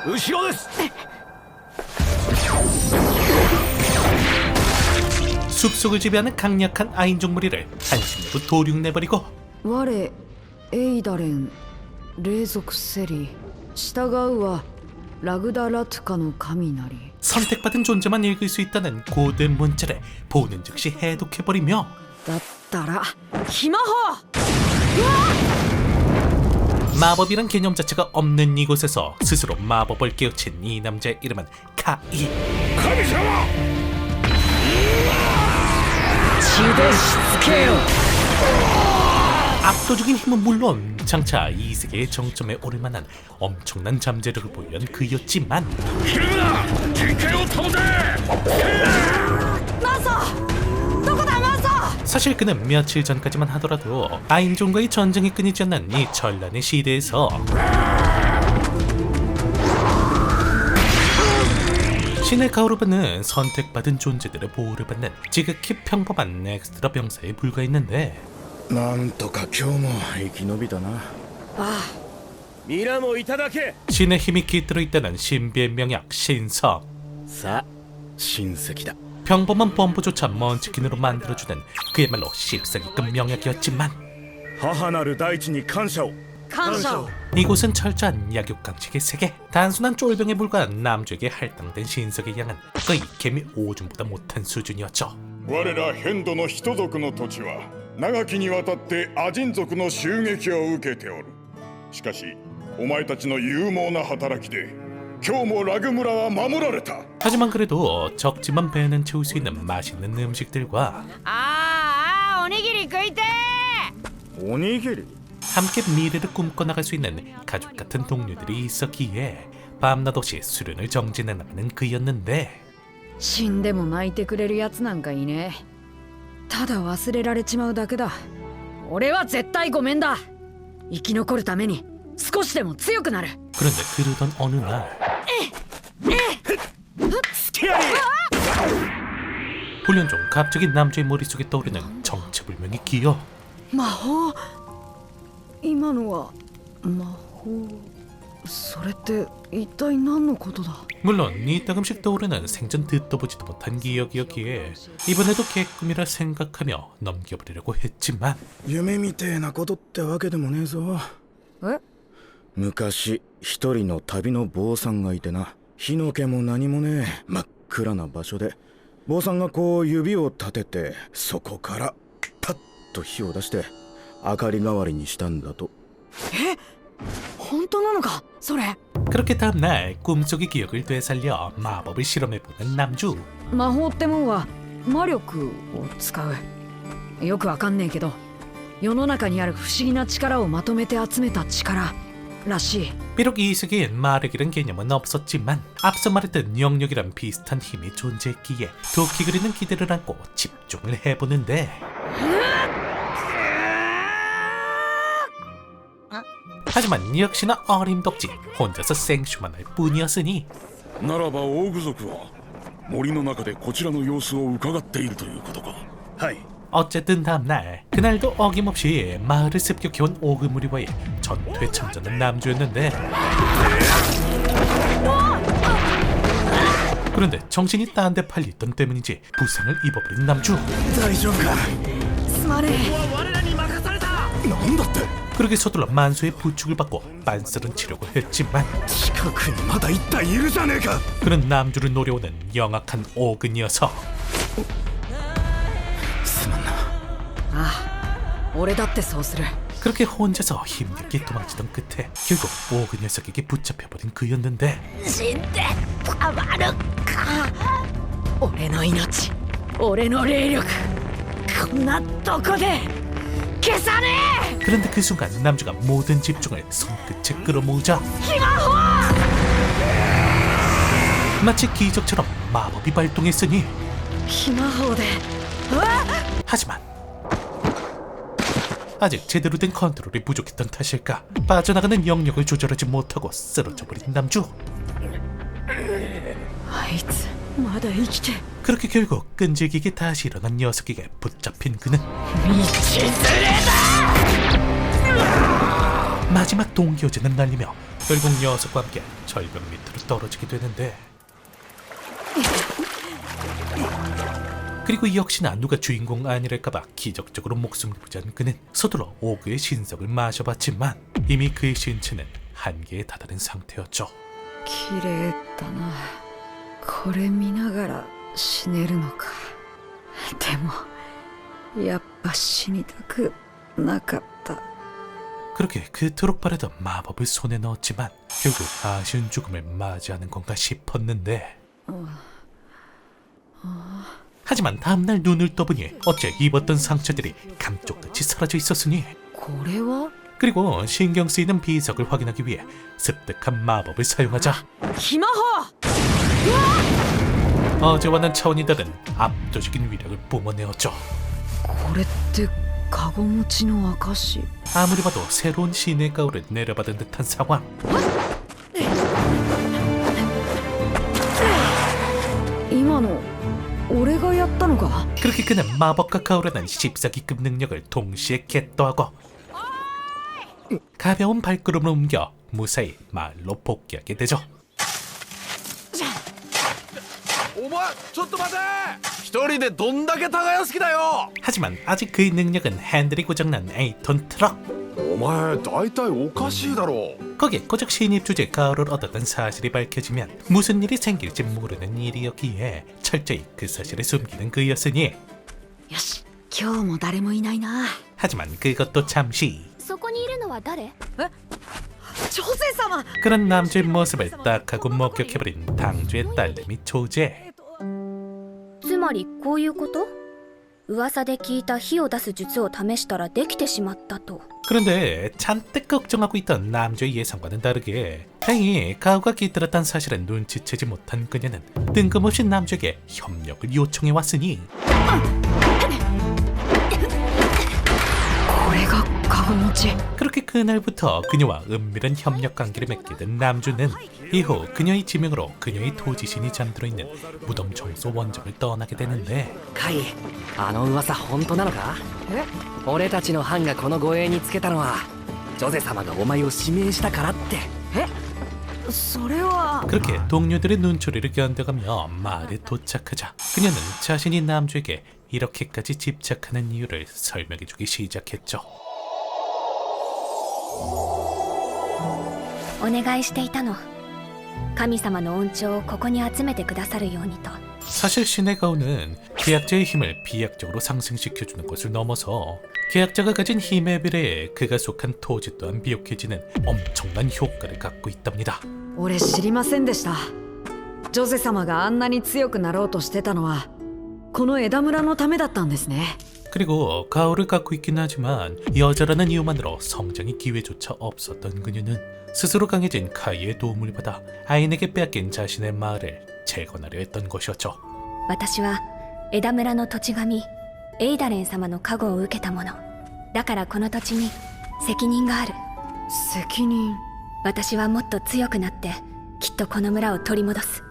後ろです。 숲속을 지배하는 강력한 아인족 무리를 한심으로 도륙내버리고 我エイダレン霊族セリ従うはラグダラトゥカの神なり 선택받은 존재만 읽을 수 있다는 고된 문자를 보는 즉시 해독해버리며 だったらヒマホ 마법이란 개념 자체가 없는 이곳에서 스스로 마법을 깨우친 이 남자의 이름은 카이. 神様 압도적인 힘은 물론 장차 이 세계의 정점에 오를 만한 엄청난 잠재력을 보유한 그였지만 ひるむな陣形を保て 사실 그는 며칠 전까지만 하더라도 아인종과의 전쟁이 끊이지 않는 이 전란의 시대에서 신의 가오르바는 선택받은 존재들의 보호를 받는 지극히 평범한 엑스트라 병사에 불과했는데 なんとか今日も生き延びたな。皆もいただけ。 신의 힘이 깃들어 있다는 신비의 명약 신석. さあ親戚だ。 평범한 범부조차 먼치킨으로 만들어주는 그야말로 씹사기급 명약이었지만 母なる大地に感謝を。 感謝 이곳은 철저한 약육강식의 세계. 단순한 쫄병에 불과한 남주에게 할당된 신석의 양은 거의 개미 오줌보다 못한 수준이었죠. 我らヘンドの人族の土地は長きにわたってアジン族の襲撃を受けておる。しかしお前たちの勇猛な働きで今日もラグ村は守られた。 하지만 그래도 적지만 배는 채울 수 있는 맛있는 음식들과 おにぎり食いておにぎり。 함께 미래를 꿈꿔 나갈 수 있는 가족 같은 동료들이 있었기에 밤낮 없이 수련을 정진해 나가는 그였는데 死んでも泣いてくれるやつなんかいねえただ忘れられちまうだけだ俺は絶対ごめんだ生き残るために少しでも強くなる 그런데 그러던 어느 날 훈련 중 갑자기 남자의 머릿속에 떠오르는 정체불명의 기억 魔法今のは魔法それって一体何のことだ 물론 이따금씩 떠오르는 생전 듣도 보지도 못한 기억이었기에 이번에도 개꿈이라 생각하며 넘겨버리려고 했지만 夢みてえなことってわけでもねえぞ。え昔一人の旅の坊さんがいてな。火の気も何もねえ真っ暗な場所で坊さんがこう指を立ててそこからパッと火を出して明かり代わりにしたんだと。本当なのかそれ 그렇게 다음날 꿈속의 기억을 되살려 마법을 실험해보는 남주 魔法ってもんは魔力を使うよくわかんねえけど世の中にある不思議な力をまとめて集めた力らしい 비록 이 세계엔 마력이란 개념은 없었지만 앞서 말했던 영역이란 비슷한 힘이 존재했기에 도끼 그리는 기대를 안고 집중을 해보는데 하지만 역시나 어림덥지 혼자서 생쇼만 할 뿐이었으니 ならばオーグ族は森の中でこちらの様子を伺っているということか。はい。 어쨌든 다음날 그날도 어김없이 마을을 습격해온 오그 무리와의 전투에 참전한 남주였는데 그런데 정신이 딴 데 팔리던 때문인지 부상을 입어버린 남주 大丈夫か。すまねえ我らに任された。なんだって。 그렇게 서둘러 만수의 부축을 받고 빤스런 치려고 했지만 近くにまだ一体いるじゃねえか。 그는 남주를 노려오는 영악한 오그 녀석 すまんな。ああ俺だってそうする 그렇게 혼자서 힘들게 도망치던 끝에 결국 오그 녀석에게 붙잡혀버린 그였는데 死んでたまるか俺の命俺の霊力こんなとこで消さねえ 그런데 그 순간 남주가 모든 집중을 손끝에 끌어모으자 마치 기적처럼 마법이 발동했으니 ヒマホで 하지만 아직 제대로 된 컨트롤이 부족했던 탓일까 빠져나가는 영역을 조절하지 못하고 쓰러져버린 남주 あいつまだ生きて 그렇게 결국 끈질기게 다시 일어난 녀석에게 붙잡힌 그는 道連れだ 마지막 동기어제는 날리며 결국 녀석과 함께 절벽 밑으로 떨어지게 되는데, 그리고 역시나 누가 주인공 아니랄까봐 기적적으로 목숨을 부지한 그는 서둘러 오그의 신석을 마셔봤지만 이미 그의 신체는 한계에 다다른 상태였죠. 綺麗だな。これ見ながら死ねるのか。でもやっぱ死にたくなかった。 그렇게 그토록 바라던 마법을 손에 넣었지만 결국 아쉬운 죽음을 맞이하는 건가 싶었는데, 하지만 다음날 눈을 떠보니 어째 입었던 상처들이 감쪽같이 사라져 있었으니, これは 그리고 신경 쓰이는 비석을 확인하기 위해 습득한 마법을 사용하자 ひ魔法。 어제와는 차원이 다른 압도적인 위력을 뿜어내었죠. これってカゴ持ちの証。 아무리 봐도 새로운 신의 가호를 내려받은 듯한 상황. 今の俺がやったのか。 그렇게 그는 마법과 가호라는 14기급 능력을 동시에 겟도하고 가벼운 발걸음으로 옮겨 무사히 마을로 복귀하게 되죠. お前ちょっと待て一人でどんだけ耕す気だよ 하지만 아직 그의 능력은 핸들이 고장난 에이톤 트럭. お前大体おかしいだろ 거기에 고작 신입 주제 가호를 얻었던 사실이 밝혀지면 무슨 일이 생길지 모르는 일이었기에 철저히 그 사실을 숨기는 그였으니, よし、今日も誰もいないな。 하지만 그것도 잠시. そこにいるのは誰？女性様。 그런 남주의 모습을 딱 하고 목격해버린 당주의 딸내미 조제. つまりこういうこと？噂で聞いた火を出す術を試したらできてしまったと。 그런데 잔뜩 걱정하고 있던 남주의 예상과는 다르게 다행히 가호가 깃들었다는 사실은 눈치채지 못한 그녀는 뜬금없이 남주에게 협력을 요청해왔으니, これがカゴ持ち。 그렇게 그날부터 그녀와 은밀한 협력 관계를 맺게 된 남주는 이후 그녀의 지명으로 그녀의 토지신이 잠들어 있는 무덤 청소 원정을 떠나게 되는데, カイ、あの噂本当なのか？え？俺たちの班がこの護衛につけたのはジョゼ様がお前を指名したからって。それは。 그렇게 동료들의 눈초리를 견뎌가며 마을에 도착하자 그녀는 자신이 남주에게 이렇게까지 집착하는 이유를 설명해주기 시작했죠. お願いしていたの。神様の恩寵をここに集めてくださるようにと。 사실 신의 가호는 계약자의 힘을 비약적으로 상승시켜주는 것을 넘어서 계약자가 가진 힘에 비례해 그가 속한 토지 또한 비옥해지는 엄청난 효과를 갖고 있답니다. 俺知りませんでした。ジョゼ様があんなに強くなろうとしてたのはこの枝村のためだったんですね。 그리고 가호를 갖고 있긴 하지만 여자라는 이유만으로 성장의 기회조차 없었던 그녀는 스스로 강해진 카이의 도움을 받아 아인에게 빼앗긴 자신의 마을을 재건하려 했던 것이었죠. 私は枝村の土地神エイダレン様の加護を受けたもの。だからこの土地に責任がある。責任。私はもっと強くなってきっとこの村を取り戻す。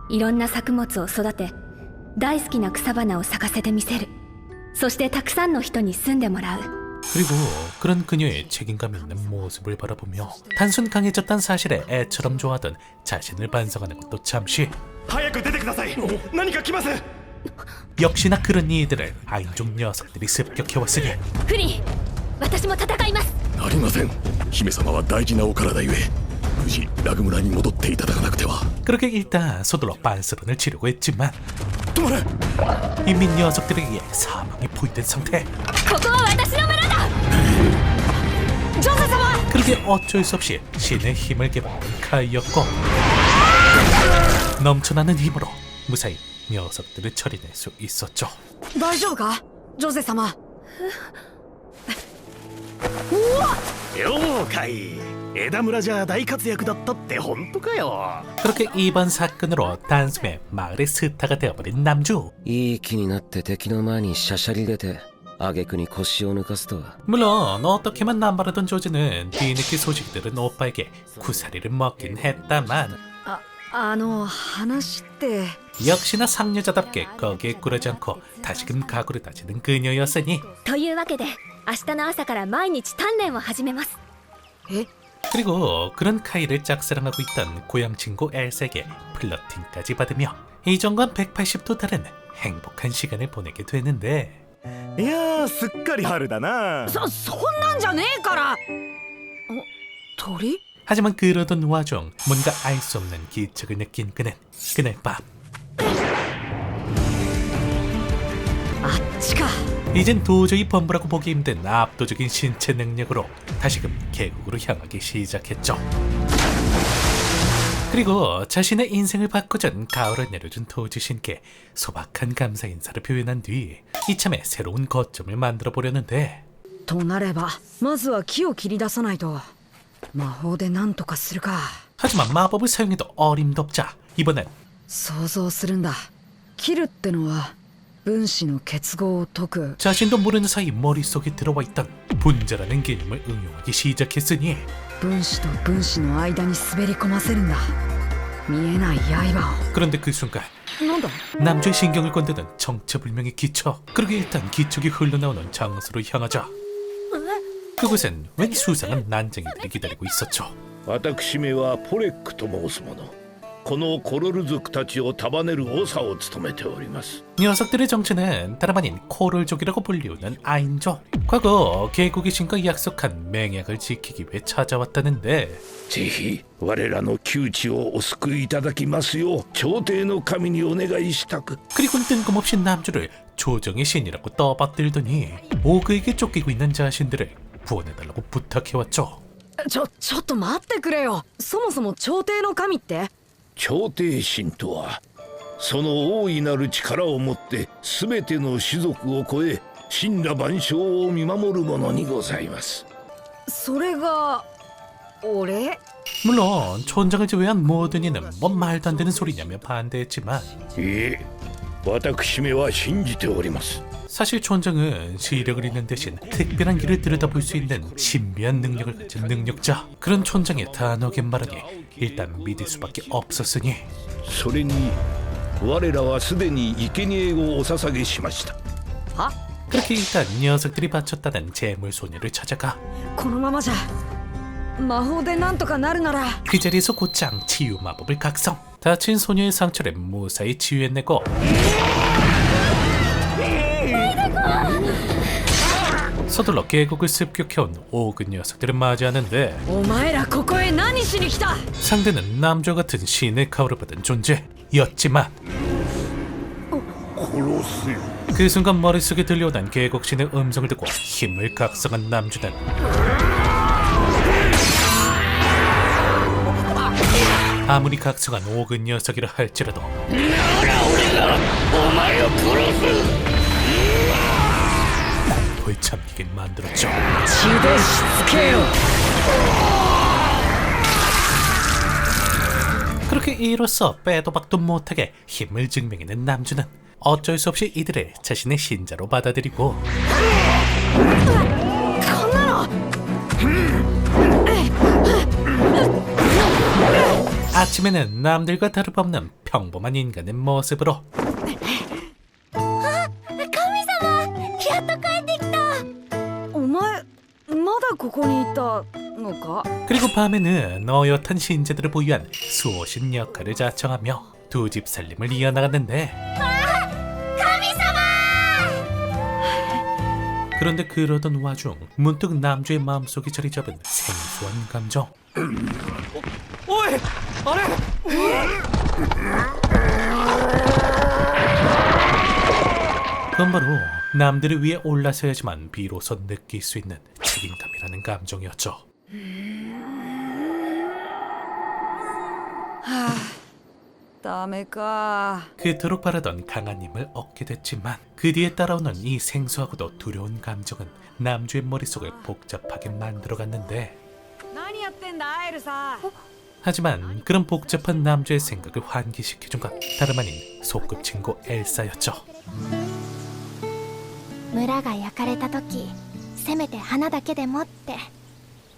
いろんな作物を育て大好きな草花を咲かせてみせる。そしてたくさんの人に住んでもらう。 그리고 그런 그녀의 책임감 있는 모습을 바라보며 단순 강해졌단 사실에 애처럼 좋아하던 자신을 반성하는 것도 잠시. 早く出てください何か来ます 역시나 그런 이들을 아인족 녀석들이 습격해왔으니 フリン、私も戦います。なりません姫様は大事なお体ゆえ無事ラグ村に戻っていただかなくては 그렇게 일단 서둘러 반스런을 치르고 했지만 止まれ 이미 녀석들에게 사망이 포위된 상태. ここは私の村だ。 그렇게 어쩔 수 없이 신의 힘을 개발한 카이였고 넘쳐나는 힘으로 무사히 녀석들을 처리할 수 있었죠. 大丈夫かジョゼ様。了解枝村じゃ大活躍だったって本当かよ 그렇게 이번 사건으로 단숨에 마을의 스타가 되어버린 남주. いい気になって敵の前にしゃしゃり出て挙句に腰を抜かすとは。 물론 어떻게만 남바르던 조지는 뒤늦게 소식 들은 오빠에게 구사리를 먹긴 했다만 話って。 역시나 상여자답게 거기에 굴하지 않고 다시금 각오를 다지는 그녀였으니 というわけで明日の朝から毎日鍛錬を始めます。え、 그리고 그런 카이를 짝사랑하고 있던 고향 친구 엘사에게 플러팅까지 받으며 이전과 180도 다른 행복한 시간을 보내게 되는데 いやーすっかり春だな。そんなんじゃねえから鳥 하지만 그러던 와중 뭔가 알 수 없는 기척을 느낀 그는 그날 밤 あっちか 이젠 도저히 범부라고 보기 힘든 압도적인 신체 능력으로 다시금 계곡으로 향하기 시작했죠. 그리고 자신의 인생을 바꾸준 가을을 내려준 도지신께 소박한 감사 인사를 표현한 뒤 이참에 새로운 거점을 만들어 보려는데 となればまずは木を切り出さないと魔法で何とかするか 하지만 마법을 사용해도 어림도없자 이번엔 想像するんだ切るってのは分子の結合を解く 자신도 모르는 사이 머릿속에 들어와 있던 분자라는 개념을 응용하기 시작했으니 分子と分子の間に滑り込ませるんだ見えない刃 그런데 그 순간 をなんだ 남자의 신경을 건드는 정체불명의 기척. 그러게 일단 기척이 흘러나오는 장소로 향하자 그곳엔 웬 수상한 난쟁이들이 기다리고 있었죠. 私めはポレックと申す者このコロル族たちを束ねる長を務めております 녀석들의 정체는 다름 아닌 코럴족이라고 불리우는 아인족. 과거 계곡의 신과 약속한 맹약을 지키기 위해 찾아왔다는데 ぜひ我らの窮地をお救いいただきますよう朝廷の神にお願いしたく 그리고 뜬금없이 남주를 조정의 신이라고 떠받들더니 오그에게 쫓기고 있는 자신들을 구원해달라고 부탁해왔죠. ちょっと待ってくれよそもそも朝廷の神って朝廷神とはその大いなる力をもって全ての種族を超え神羅万象を見守る者にございます。それが俺 물론 촌장을 제외한 모든 이는 뭔 말도 안 되는 소리냐며 반대했지만 いえ私めは信じております。 사실 촌장은 시력을 잃는 대신 특별한 길을 들여다볼 수 있는 신비한 능력을 가진 능력자. 그런 촌장의 단호하게 말하니 일단 믿을 수밖에 없었으니 それに我らはすでに生贄をお捧げしました。 그렇게 일단 녀석들이 바쳤다는 재물소녀를 찾아가 このままじゃ魔法でなんとかなるなら 그 자리에서 곧장 치유 마법을 각성. 다친 소녀의 상처를 무사히 치유해내고 서둘러 계곡을 습격해온 오근 녀석들을 맞이하는데 お前らここへ何しに来た 상대는 남자 같은 신의 가호를 받은 존재였지만 殺すよ。 그 순간 머릿속에 들려오던 계곡신의 음성을 듣고 힘을 각성한 남주는 아무리 각성한 오근 녀석이라 할지라도 돌참기게 만들었죠. 血でしつけよ 그렇게 이로써 빼도 박도 못하게 힘을 증명해낸 남주는 어쩔 수 없이 이들을 자신의 신자로 받아들이고 아침에는 남들과 다름없는 평범한 인간의 모습으로 お前まだここにいたのか 그리고 밤에는 어엿한 신재들을 보유한 수호신 역할을 자청하며 두 집 살림을 이어나갔는데 그런데 그러던 와중 문득 남주의 마음속에 자리 잡은 생소한 감정. 그건 바로 남들을 위해 올라서야지만 비로소 느낄 수 있는 책임감이라는 감정이었죠. ダメか 그토록 바라던 강한 힘을 얻게 됐지만 그 뒤에 따라오는 이 생소하고도 두려운 감정은 남주의 머릿속을 복잡하게 만들어갔는데 何やってんだアエルさ 하지만 그런 복잡한 남주의 생각을 환기시켜준 건 다름 아닌 소꿉친구 엘사였죠. 村が焼かれた時せめて花だけでもって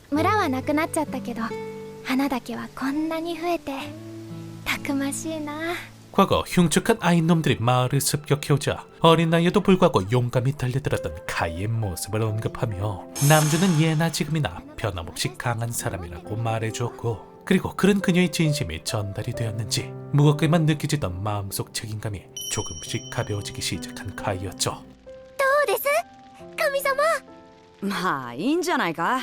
村はなくなっちゃったけど花だけはこんなに増えてたくましいな 과거 흉측한 아인놈들이 마을을 습격해오자 어린 나이에도 불구하고 용감히 달려들었던 카이의 모습을 언급하며 남주는 예나 지금이나 변함없이 강한 사람이라고 말해주었고, 그리고 그런 그녀의 진심이 전달이 되었는지 무겁게만 느껴지던 마음속 책임감이 조금씩 가벼워지기 시작한 카이였죠. どうです神様。まあいいんじゃないか。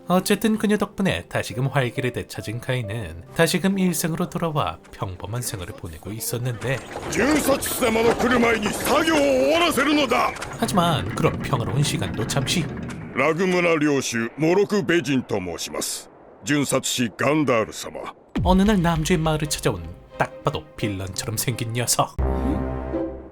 어쨌든 그녀 덕분에 다시금 활기를 되찾은 카이는 다시금 일상으로 돌아와 평범한 생활을 보내고 있었는데, 銃殺貴様の来る前に作業を終わらせるのだ。 하지만 그런 평화로운 시간도 잠시. ラグ村領主モロク・ベジンと申します。巡察士ガンダール様。 어느 날 남주의 마을을 찾아온 딱 봐도 빌런처럼 생긴 녀석.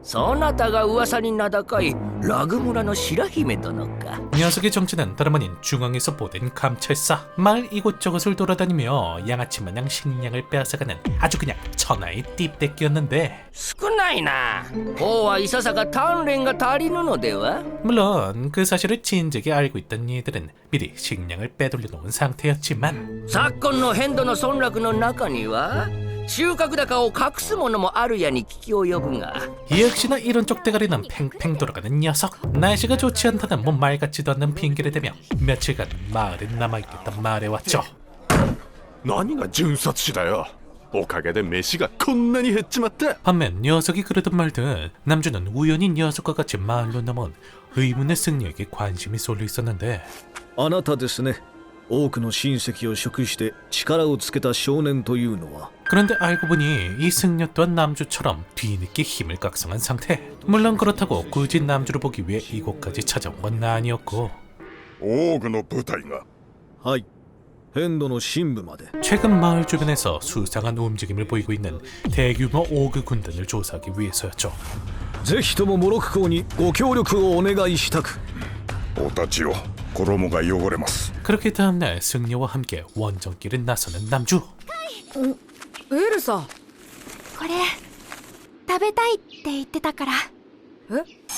そなたが噂に名高いラグ村の白姫殿か。 녀석의 정체는 다름 아닌 중앙에서 보낸 감찰사. 마을 이곳저곳을 돌아다니며 양아치 마냥 식량을 빼앗아가는 아주 그냥 천하의 띠떼끼였는데, 少ないな。王はいささか鍛錬が足りぬのでは。 물론 그 사실을 진즉에 알고 있던 이들은 미리 식량을 빼돌려 놓은 상태였지만, 昨今の変動の村落の中には収穫高を隠すものもあるやに聞き及ぶが。 역시나 이런 쪽 대가리는 팽팽 돌아가는 녀석. 날씨가 좋지 않다는 뭐 말 같지도 않는 핑계를 대며 며칠간 마을에 남아있겠다 말해왔죠. 何が巡察士だよ。おかげで飯がこんなに減っちまった。 반면 녀석이 그러든 말든 남주는 우연히 녀석과 같이 마을로 넘어온 의문의 승려에게 관심이 쏠려 있었는데, あなたですね。多くの親戚を食して力をつけた少年というのは。 그런데 알고 보니 이 승려 또한 남주처럼 뒤늦게 힘을 각성한 상태. 물론 그렇다고 굳이 남주를 보기 위해 이곳까지 찾아온 건 아니었고, オーグの部隊が。はい。変動の深部まで。 최근 마을 주변에서 수상한 움직임을 보이고 있는 대규모 오그 군단을 조사하기 위해서였죠. ぜひともモロク公にご協力をお願いしたく。お立ちを。衣が汚れます。 그렇게 다음날 승려와 함께 원정길을 나서는 남주. エルサ。これ食べたいって言ってたから。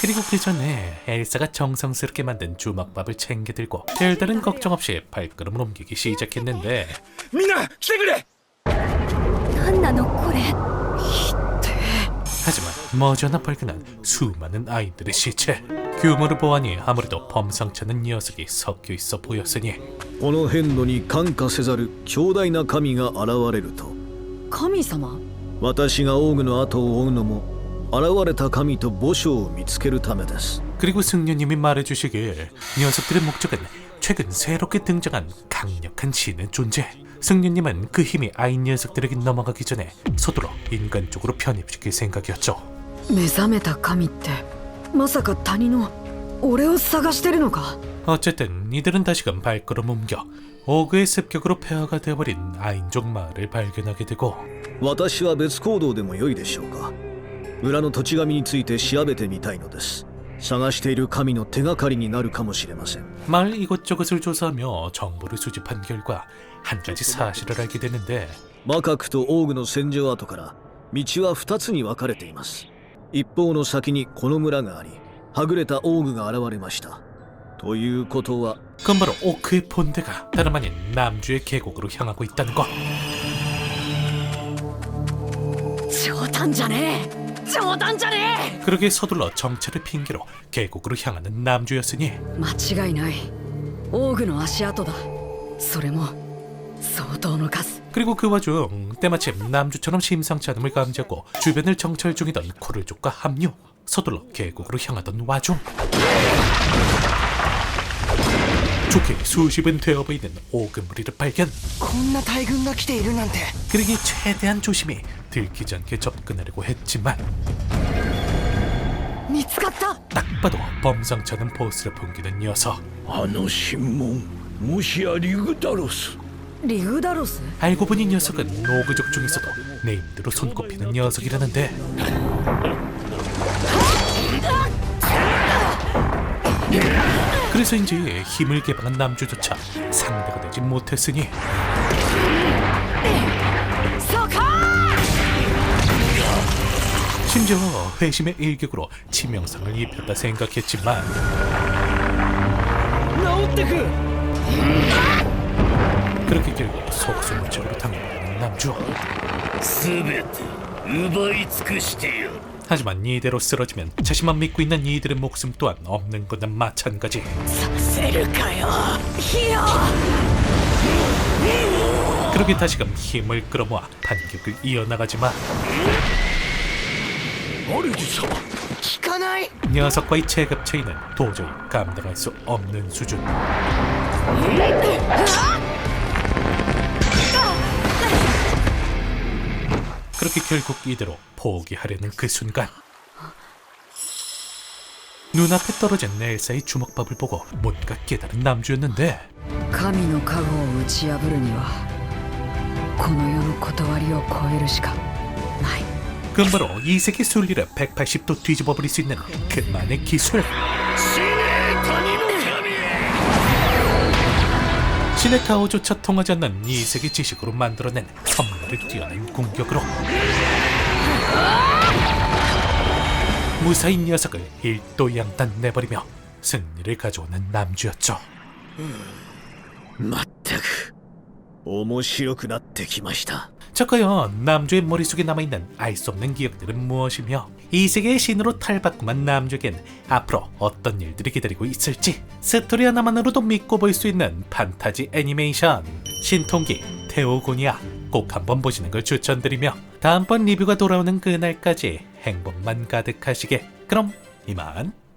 그리고 그 전에 엘사가 정성스럽게 만든 주먹밥을 챙겨 들고 별다른 걱정 없이 발걸음을 옮기기 시작했는데, みんな来てくれ。何なのこれ。 하지만 머지않아 발견한 수많은 아이들의 시체. 규모를 보아하니 아무래도 범상치 않은 녀석이 섞여 있어 보였으니, この変動に感化せざる強大な神が現れると。神様。私がオーグの後を追うのも現れた神と墓所を見つけるためです。 그리고 승려님이 말해주시길 녀석들의 목적은 최근 새롭게 등장한 강력한 신의 존재. 승려님은 그 힘이 아인 녀석들에게 넘어가기 전에 서둘러 인간 쪽으로 편입시킬 생각이었죠. 目覚めた神ってまさか谷の俺を探してるのか。 어쨌든 이들은 다시금 발걸음 옮겨 오그의 습격으로 폐허가 되어버린 아인족 마을을 발견하게 되고, 私は別行動でも良いでしょうか。裏の土地神について調べてみたいのです。探している神の手がかりになるかもしれません。 마을 이곳저곳을 조사하며 정보를 수집한 결과 한 가지 사실을 알게 되는데, マカクとオーグの戦場跡から道は2つに分かれています。一方の先にこの村があり、はぐれたオーグが現れました。ということは 그건 바로 오크의 본대가 다름 아닌 남주의 계곡으로 향하고 있다는 것. 冗談じゃねえ。冗談じゃね 그러게 서둘러 정체를 핑계로 계곡으로 향하는 남주였으니, え。間違いない。オーグの足跡だ。それも相当の数。 그리고 그 와중 때마침 남주처럼 심상치 않음을 감지하고 주변을 정찰 중이던 코르족과 합류. 서둘러 계곡으로 향하던 와중 좋게 수십은 되어 보이는 오그 무리를 발견. こんな大軍が来ているなんて。 그러기 최대한 조심히 들키지 않게 접근하려고 했지만, 見つかった。 딱 봐도 범상치 않은 포스를 풍기는 녀석. あの神門、もしやリグダロス。リグダロス。 알고 보니 녀석은 오그족 중에서도 네임드로 손꼽히는 녀석이라는데, 그래서인지 힘을 개방한 남주조차 상대가 되지 못했으니, 심지어 회심의 일격으로 치명상을 입혔다 생각했지만, 그렇게 결국 속수무책으로 당해버리는 남주. すべて奪い尽くしてやる。 하지만 이대로 쓰러지면 자신만 믿고 있는 이들의 목숨 또한 없는 것은 마찬가지. 그렇게 다시금 힘을 끌어모아 반격을 이어나가지만 녀석과의 체급 차이는 도저히 감당할 수 없는 수준. 그렇게 결국 이대로 포기하려는 그 순간 눈앞에 떨어진 엘사의 주먹밥을 보고 뭔가 깨달은 남주였는데 神の加護を打ち破るにはこの世の断りを超えるしかない。 금바로 이 세계 순리를 180도 뒤집어버릴 수 있는 그만의 기술. 신의 타오조차 통하지 않는 이 세계 지식으로 만들어낸 선물을 뛰어낸 공격으로 무사히 녀석을 일도양단 내버리며 승리를 가져오는 남주였죠. まったく面白くなってきました。 자, 과연 남주의 머릿속에 남아있는 알 수 없는 기억들은 무엇이며 이 세계의 신으로 탈바꿈한 남주에겐 앞으로 어떤 일들이 기다리고 있을지 스토리 하나만으로도 믿고 볼 수 있는 판타지 애니메이션 신통기 테오고니아 꼭 한번 보시는 걸 추천드리며 다음번 리뷰가 돌아오는 그날까지 행복만 가득하시게. 그럼 이만